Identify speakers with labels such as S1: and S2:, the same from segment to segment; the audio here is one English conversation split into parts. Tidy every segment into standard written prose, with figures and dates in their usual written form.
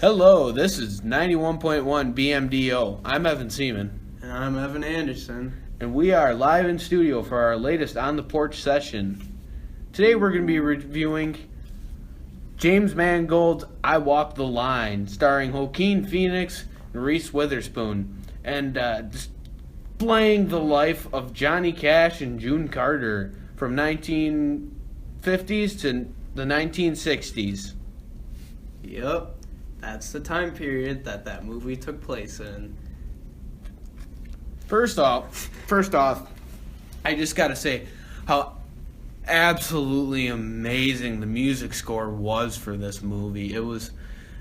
S1: Hello, this is 91.1 BMDO. I'm Evan Seaman,
S2: And I'm Evan Anderson.
S1: and we are live in studio for our latest On the Porch session. Today we're going to be reviewing James Mangold's I Walk the Line, starring Joaquin Phoenix and Reese Witherspoon, and displaying the life of Johnny Cash and June Carter from 1950s to the 1960s.
S2: Yep, that's the time period that movie took place in.
S1: First off, I just gotta say how absolutely amazing the music score was for this movie.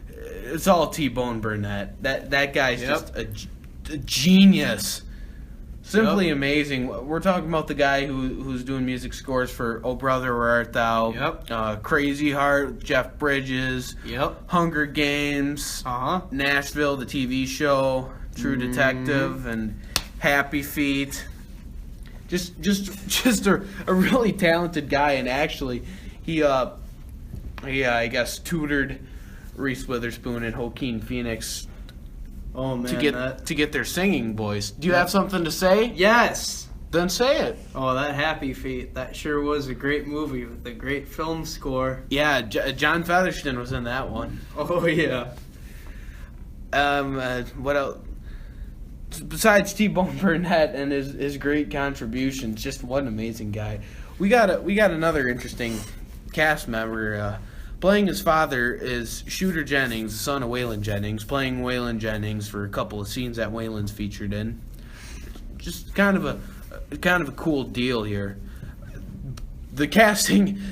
S1: It's all T-Bone Burnett. That guy's just a genius. Simply amazing. We're talking about the guy who's doing music scores for Oh Brother Where Art Thou, Crazy Heart, Jeff Bridges, Hunger Games, Nashville, the TV show, True Detective, and Happy Feet. Just a really talented guy, and actually he I guess tutored Reese Witherspoon and Joaquin Phoenix to get their singing voice. Do you have something to say?
S2: Yes!
S1: Then say it.
S2: Oh, that Happy Feet. That sure was a great movie with a great film score.
S1: Yeah, John Featherston was in that one.
S2: Oh, yeah.
S1: What else? Besides T-Bone Burnett and his great contributions, just what an amazing guy. We got another interesting cast member. Playing his father is Shooter Jennings, the son of Waylon Jennings, playing Waylon Jennings for a couple of scenes that Waylon's featured in. Just kind of a cool deal here. The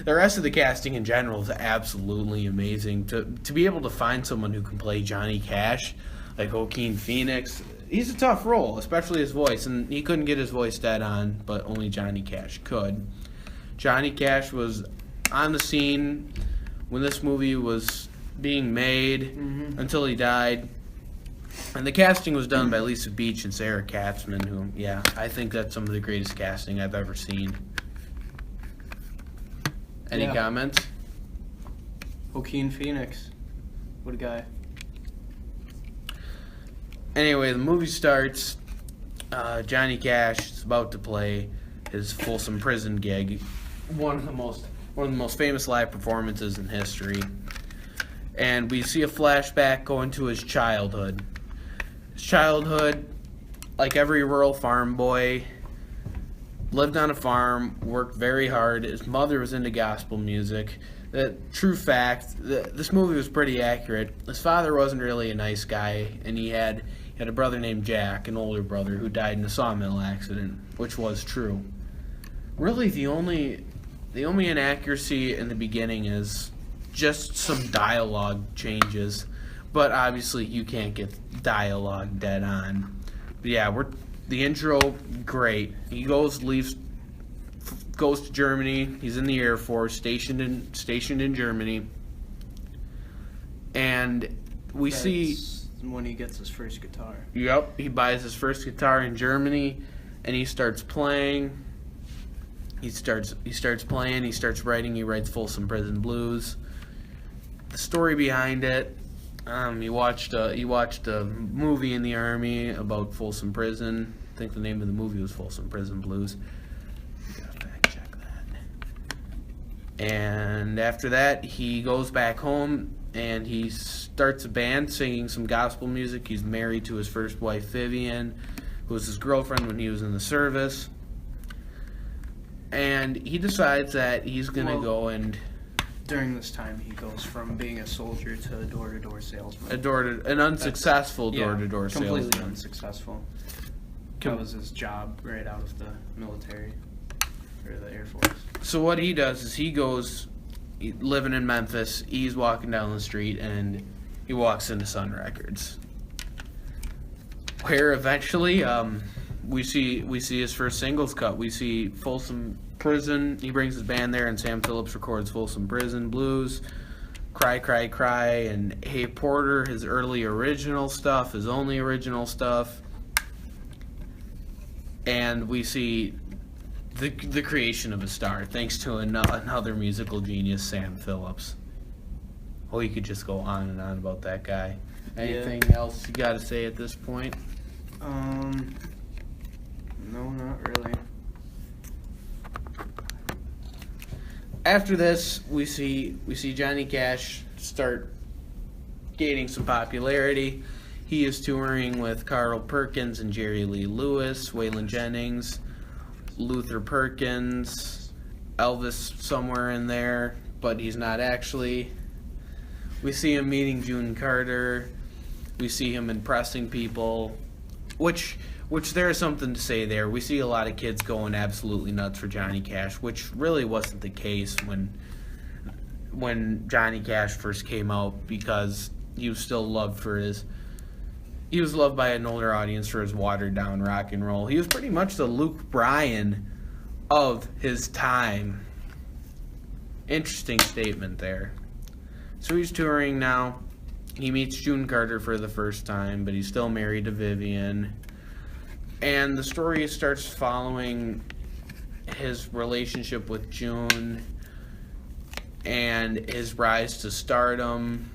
S1: rest of the casting in general is absolutely amazing. To be able to find someone who can play Johnny Cash, like Joaquin Phoenix, he's a tough role, especially his voice, and he couldn't get his voice dead on, but only Johnny Cash could. Johnny Cash was on the scene when this movie was being made until he died. And the casting was done by Lisa Beach and Sarah Katzman, who, I think that's some of the greatest casting I've ever seen. Any comments?
S2: Joaquin Phoenix. What a guy.
S1: Anyway, the movie starts. Johnny Cash is about to play his Folsom Prison gig. One of the most famous live performances in history. And we see a flashback going to his childhood. His childhood, like every rural farm boy, lived on a farm, worked very hard. His mother was into gospel music. True fact, this movie was pretty accurate. His father wasn't really a nice guy, and he had a brother named Jack, an older brother, who died in a sawmill accident, which was true. Really, the only inaccuracy in the beginning is just some dialogue changes, but obviously you can't get dialogue dead on. But the intro, great. He goes to Germany. He's in the Air Force, stationed in Germany, and That's see
S2: when he gets his first guitar.
S1: Yep, he buys his first guitar in Germany, and he starts playing. He starts playing. He starts writing. He writes Folsom Prison Blues. The story behind it. He watched a movie in the Army about Folsom Prison. I think the name of the movie was Folsom Prison Blues. You gotta fact check that. And after that, he goes back home and he starts a band singing some gospel music. He's married to his first wife, Vivian, who was his girlfriend when he was in the service. And he decides that he's gonna go and.
S2: During this time, he goes from being a soldier to a door-to-door salesman.
S1: An unsuccessful door-to-door salesman.
S2: Completely unsuccessful. That was his job right out of the military, or the Air Force.
S1: So what he does is he goes, living in Memphis, he's walking down the street, and he walks into Sun Records, where eventually we see his first singles cut. We see Folsom Prison. He brings his band there, and Sam Phillips records Folsom Prison Blues, Cry, Cry, Cry, and Hey Porter, his early original stuff, his only original stuff. And we see the creation of a star, thanks to another musical genius, Sam Phillips. Oh, you could just go on and on about that guy. Anything else you got to say at this point?
S2: No, not really.
S1: After this, we see Johnny Cash start gaining some popularity. He is touring with Carl Perkins and Jerry Lee Lewis, Waylon Jennings, Luther Perkins, Elvis somewhere in there, but he's not actually. We see him meeting June Carter. We see him impressing people, which there is something to say there. We see a lot of kids going absolutely nuts for Johnny Cash, which really wasn't the case when Johnny Cash first came out, because he was still loved for his. He was loved by an older audience for his watered down rock and roll. He was pretty much the Luke Bryan of his time. Interesting statement there. So he's touring now. He meets June Carter for the first time, but he's still married to Vivian. And the story starts following his relationship with June and his rise to stardom.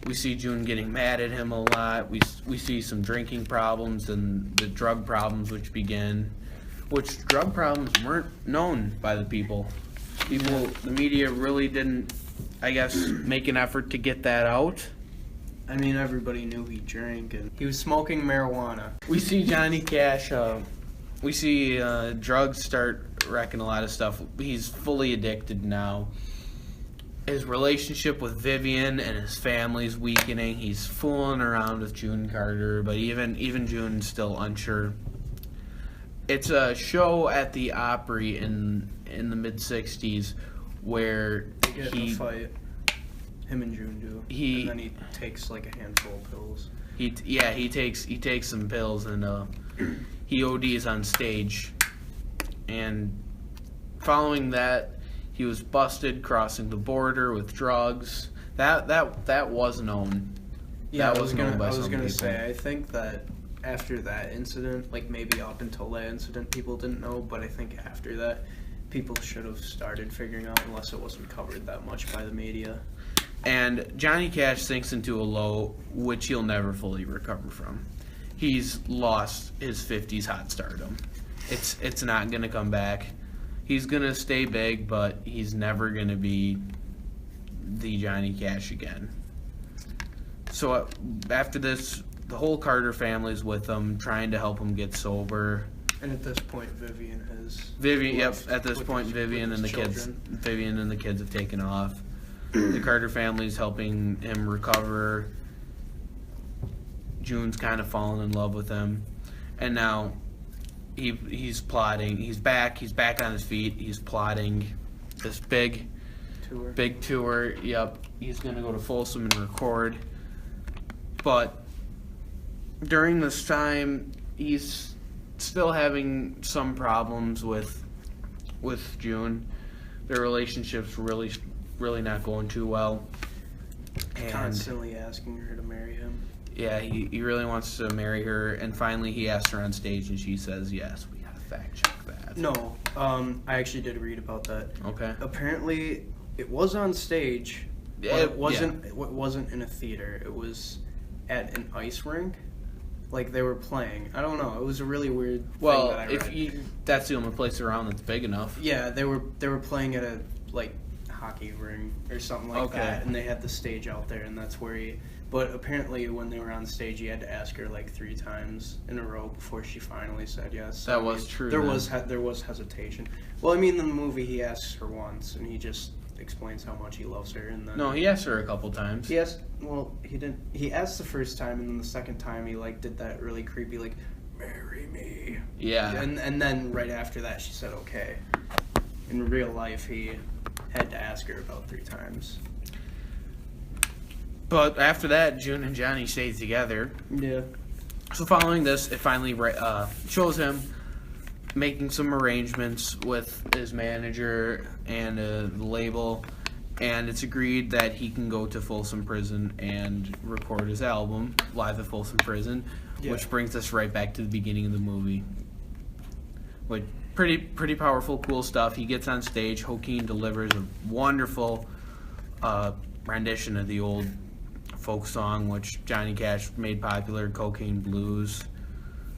S1: We see June getting mad at him a lot. We see some drinking problems and the drug problems which begin, which drug problems weren't known by the people. The media really didn't, I guess, make an effort to get that out.
S2: I mean, everybody knew he drank, and he was smoking marijuana.
S1: We see Johnny Cash, we see drugs start wrecking a lot of stuff. He's fully addicted now. His relationship with Vivian and his family's weakening. He's fooling around with June Carter, but even June's still unsure. It's a show at the Opry in the mid-'60s where
S2: They get in a fight. Him and June do. And then he takes like a handful of pills.
S1: He takes some pills and he ODs on stage. And following that, he was busted crossing the border with drugs. That was known.
S2: Yeah,
S1: that
S2: I was gonna
S1: people.
S2: say, I think that after that incident, like maybe up until that incident, people didn't know, but I think after that, people should have started figuring out, unless it wasn't covered that much by the media.
S1: And Johnny Cash sinks into a low which he'll never fully recover from. He's lost his 50s hot stardom. It's not going to come back. He's going to stay big, but he's never going to be the Johnny Cash again. So after this, the whole Carter family's with him, trying to help him get sober.
S2: And at this point, Vivian has...
S1: At this point, Vivian and the kids have taken off. The Carter family's helping him recover. June's kind of fallen in love with him, and now he's plotting. He's back on his feet. He's plotting this big tour. Yep, he's gonna go to Folsom and record. But during this time, he's still having some problems with June. Their relationship's really not going too well. And
S2: constantly asking her to marry him.
S1: Yeah, he really wants to marry her, and finally he asks her on stage, and she says yes. We gotta fact check that.
S2: No, I actually did read about that.
S1: Okay.
S2: Apparently, it was on stage, but it wasn't. It wasn't in a theater. It was at an ice rink. Like they were playing. I don't know. It was a really weird thing that I read.
S1: That's the only place around that's big enough.
S2: Yeah, they were playing at a hockey ring or something like that, and they had the stage out there, and that's where he. But apparently, when they were on stage, he had to ask her 3 times in a row before she finally said yes.
S1: That was true.
S2: There was hesitation. Well, I mean, in the movie, he asks her once, and he just explains how much he loves her, and then
S1: no, he asked her a couple times.
S2: He didn't. He asked the first time, and then the second time, he did that really creepy marry me.
S1: Yeah.
S2: And then right after that, she said okay. In real life, he had to ask her about 3 times. But
S1: after that, June and Johnny stayed together.
S2: Yeah.
S1: So following this, it finally shows him making some arrangements with his manager and the label, and it's agreed that he can go to Folsom Prison and record his album live at Folsom Prison, which brings us right back to the beginning of the movie. With pretty powerful, cool stuff. He gets on stage. Joaquin delivers a wonderful rendition of the old folk song, which Johnny Cash made popular, Cocaine Blues.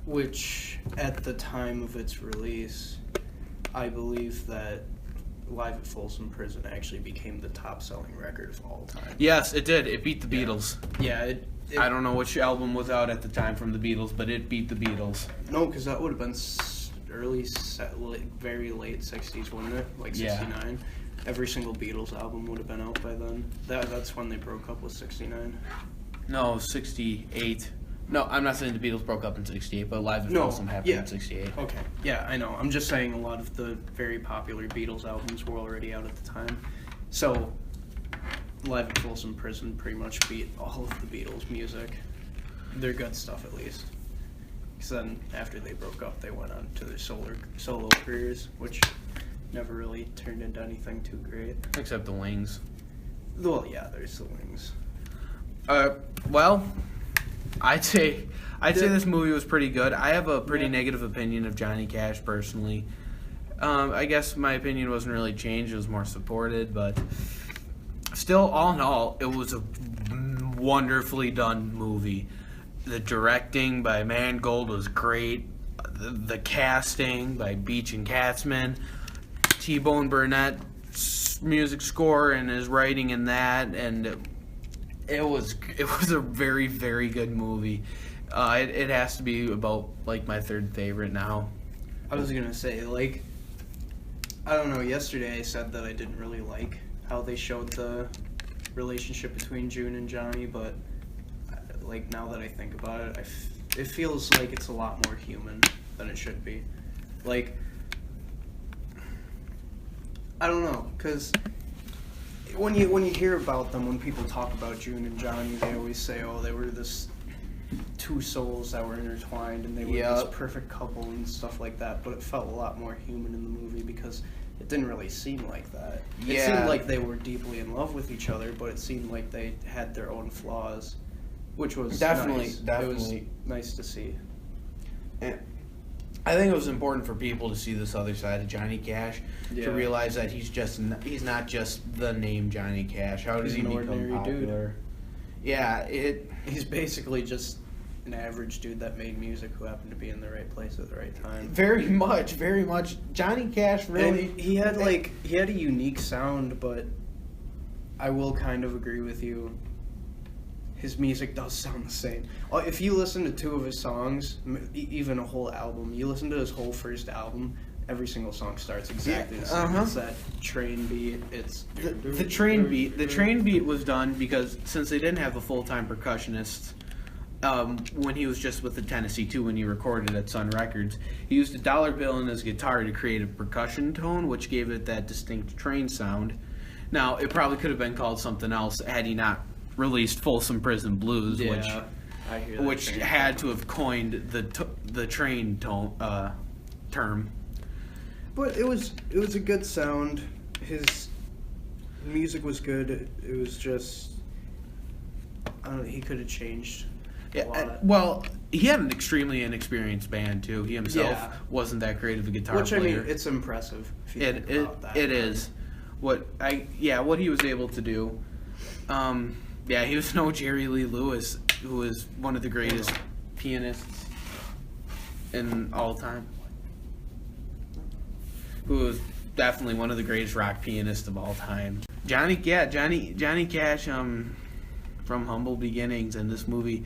S2: Which, at the time of its release, I believe that Live at Folsom Prison actually became the top-selling record of all time.
S1: Yes, it did. It beat the Beatles.
S2: Yeah,
S1: I don't know which album was out at the time from the Beatles, but it beat the Beatles.
S2: No, because that would have been very late 60s, wouldn't it? Like 69. Yeah. Every single Beatles album would have been out by then. That's when they broke up with 69.
S1: No, 68. No, I'm not saying the Beatles broke up in 68, but Live at Folsom happened in 68.
S2: Okay, yeah, I know. I'm just saying a lot of the very popular Beatles albums were already out at the time. So, Live at Folsom Prison pretty much beat all of the Beatles' music. Their good stuff, at least. Because then, after they broke up, they went on to their solo careers, which never really turned into anything too great.
S1: Except the Wings.
S2: Well, yeah, there's the Wings.
S1: Well, I'd say this movie was pretty good. I have a pretty negative opinion of Johnny Cash personally. I guess my opinion wasn't really changed; it was more supported. But still, all in all, it was a wonderfully done movie. The directing by Mangold was great. The casting by Beach and Katzman, T-Bone Burnett's music score and his writing in that, and it was a very, very good movie. It has to be about like my third favorite now.
S2: I was gonna say, like, I don't know. Yesterday I said that I didn't really like how they showed the relationship between June and Johnny, but like now that I think about it, it feels like it's a lot more human than it should be. Like, I don't know, because when you hear about them, when people talk about June and Johnny, they always say, oh, they were this two souls that were intertwined and they were this perfect couple and stuff like that, but it felt a lot more human in the movie because it didn't really seem like that. It seemed like they were deeply in love with each other, but it seemed like they had their own flaws, which was nice. It was nice to see.
S1: And I think it was important for people to see this other side of Johnny Cash, to realize that he's not just the name Johnny Cash. How did he become popular? Dude. Yeah,
S2: he's basically just an average dude that made music who happened to be in the right place at the right time.
S1: Very much. Johnny Cash really.
S2: And he had a unique sound, but I will kind of agree with you. His music does sound the same. If you listen to two of his songs, even a whole album, you listen to his whole first album, every single song starts exactly the same. It's that train beat. It's
S1: the train beat. The train beat was done because since they didn't have a full-time percussionist, when he was just with the Tennessee 2 when he recorded at Sun Records, he used a dollar bill in his guitar to create a percussion tone, which gave it that distinct train sound. Now, it probably could have been called something else had he not released Folsom Prison Blues, which had to have coined the train term.
S2: But it was a good sound. His music was good. It was just, I don't know, he could have changed a lot.
S1: Well, he had an extremely inexperienced band too. He himself wasn't that great of a guitar player.
S2: Which, I mean, it's impressive if you think about that.
S1: It is. What he was able to do. He was no Jerry Lee Lewis, who is one of the greatest pianists in all time. Who is definitely one of the greatest rock pianists of all time. Johnny Cash, from humble beginnings, and this movie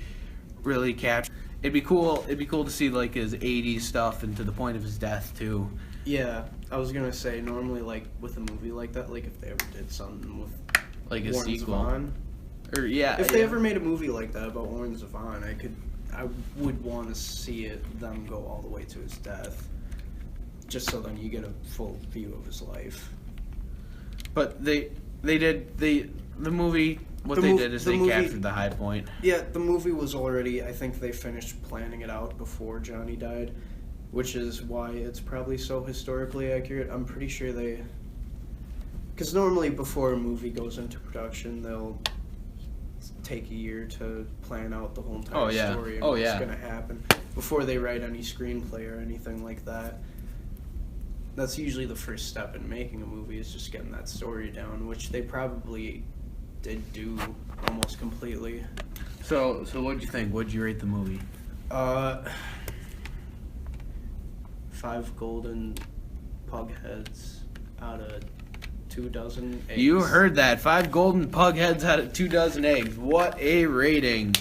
S1: really captured. It'd be cool to see like his '80s stuff and to the point of his death too.
S2: Yeah, I was gonna say normally like with a movie like that, like if they ever did something with
S1: like a
S2: Warren
S1: sequel.
S2: Zevon, if they ever made a movie like that about Warren Zevon, I would want to see them go all the way to his death, just so then you get a full view of his life.
S1: But the movie. They captured the high point.
S2: Yeah, the movie was already, I think they finished planning it out before Johnny died, which is why it's probably so historically accurate. I'm pretty sure because normally before a movie goes into production, they'll take a year to plan out the whole entire story and what's going to happen before they write any screenplay or anything like that. That's usually the first step in making a movie, is just getting that story down, which they probably did do almost completely.
S1: So what'd you think? What'd you rate the movie?
S2: 5 golden pug heads out of 2 dozen eggs.
S1: You heard that. 5 golden pug heads out of 2 dozen eggs. What a rating.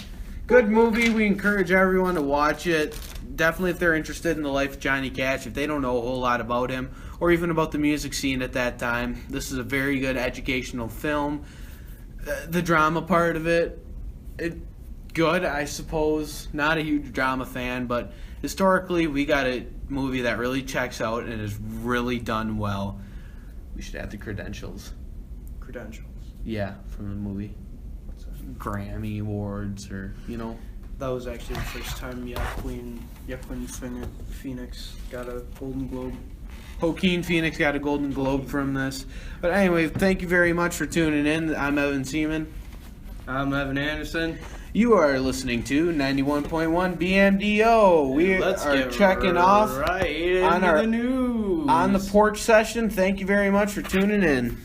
S1: Good movie. We encourage everyone to watch it. Definitely if they're interested in the life of Johnny Cash, if they don't know a whole lot about him, or even about the music scene at that time. This is a very good educational film. The drama part of it, good, I suppose. Not a huge drama fan, but historically, we got a movie that really checks out and is really done well. We should add the credentials.
S2: Credentials.
S1: Yeah, from the movie. Grammy Awards, or,
S2: That was actually the first time Joaquin Phoenix got a Golden Globe.
S1: Joaquin Phoenix got a Golden Globe from this. But anyway, thank you very much for tuning in. I'm Evan Seaman.
S2: I'm Evan Anderson.
S1: You are listening to 91.1 BMDO. We are checking off
S2: right
S1: on
S2: the news.
S1: on the porch session. Thank you very much for tuning in.